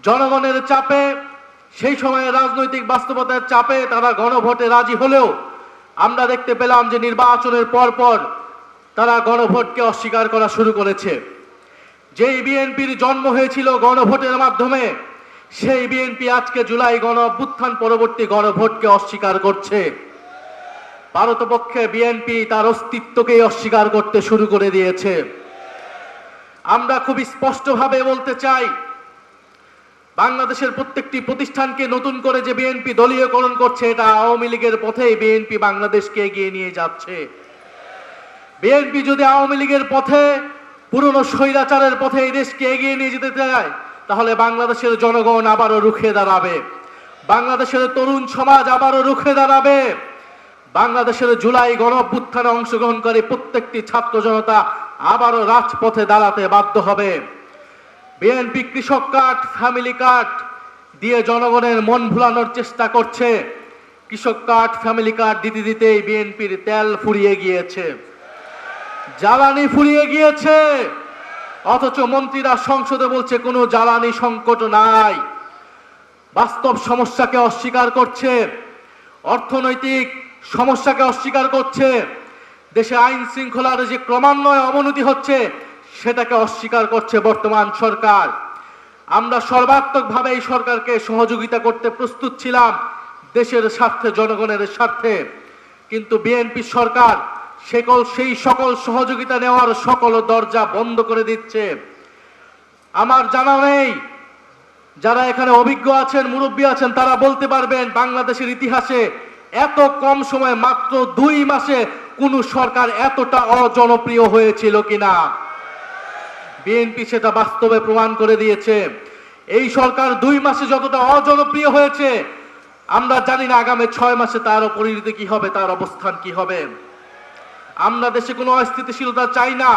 জনগণের চাপে, সেই সময়ে রাজনৈতিক বাস্তবতার চাপে তারা গণভোটে রাজি হলেও আমরা দেখতে পেলাম যে নির্বাচনের পরপর তারা গণভোটকে অস্বীকার করা শুরু করেছে। যেই বিএনপির জন্ম হয়েছিল গণভোটের মাধ্যমে, সেই বিএনপি আজকে জুলাই গণ অভ্যুত্থান পরবর্তী গণভোটকে অস্বীকার করছে। পারতপক্ষে বিএনপি তার অস্তিত্বকেই অস্বীকার করতে শুরু করে দিয়েছে। আমরা খুব স্পষ্টভাবে বলতে চাই, বাংলাদেশের প্রত্যেকটি প্রতিষ্ঠানকে নতুন করে যে বিএনপি দলীয়করণ করছে, এটা আওয়ামী লীগের পথেই বিএনপি বাংলাদেশকে এগিয়ে নিয়ে যাচ্ছে। বিএনপি যদি আওয়ামী লীগের পথে, পুরনো স্বৈরাচারের পথে এই দেশকে এগিয়ে নিয়ে যেতে চায়, তাহলে বাংলাদেশের জনগণ আবারও রুখে দাঁড়াবে, বাংলাদেশের তরুণ সমাজ আবারও রুখে দাঁড়াবে, বাংলাদেশের জুলাই গণ অভ্যুত্থানে অংশগ্রহণকারী প্রত্যেকটি ছাত্র জনতা আবারও রাজপথে দাঁড়াতে বাধ্য হবে। বিএনপি কৃষক কার্ড, ফ্যামিলি কার্ড দিয়ে জনগণের মন ভুলানোর চেষ্টা করছে। কৃষক কার্ড, ফ্যামিলি কার্ড দিতে দিতেই বিএনপির তেল ফুরিয়ে গিয়েছে, জ্বালানি ফুরিয়ে গিয়েছে, অথচ মন্ত্রীরা সংসদে বলছে কোনো জ্বালানি সংকট নাই। বাস্তব সমস্যাকে অস্বীকার করছে, অর্থনৈতিক সমস্যাকে অস্বীকার করছে, দেশে আইন শৃঙ্খলার যে ক্রমান্বয়ে অবনতি হচ্ছে সেটাকে অস্বীকার করছে বর্তমান সরকার। আমরা সর্বাত্মকভাবে এই সরকারকে সহযোগিতা করতে প্রস্তুত ছিলাম দেশের স্বার্থে, জনগণের স্বার্থে, কিন্তু বিএনপি সরকার সেই সকল সহযোগিতা নেওয়ার সকল দরজা বন্ধ করে দিচ্ছে। আমার জানা নেই, যারা এখানে অভিজ্ঞ আছেন, মুরব্বী আছেন, তারা বলতে পারবেন বাংলাদেশের ইতিহাসে এত কম সময়ে, মাত্র 2 মাসে কোন সরকার এতটা অজনপ্রিয় হয়েছিল কিনা। বিএনপি সেটা বাস্তবে প্রমাণ করে দিয়েছে। এই সরকার 2 মাসে যতটা অজনপ্রিয় হয়েছে, আমরা জানি না আগামী 6 মাসে তার পরিণতি কি হবে, তার অবস্থান কি হবে। আমরা দেশে কোনো অস্থিতিশীলতা চাই না।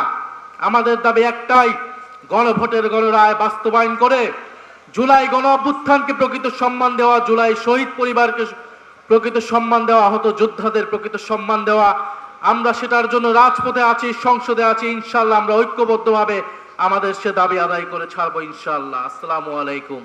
আমাদের দাবি একটাই, গণভোটের গণরায় বাস্তবায়ন করে জুলাই গণ অভ্যুত্থানকে প্রকৃত সম্মান দেওয়া, জুলাই শহীদ পরিবারকে প্রকৃত সম্মান দেওয়া, আহত যোদ্ধাদের প্রকৃত সম্মান দেওয়া। আমরা সেটার জন্য রাজপথে আছি, সংসদে আছি। ইনশাআল্লাহ আমরা ঐক্যবদ্ধভাবে আমাদের সে দাবি আদায় করে ছাড়বো ইনশাআল্লাহ। আসসালামু আলাইকুম।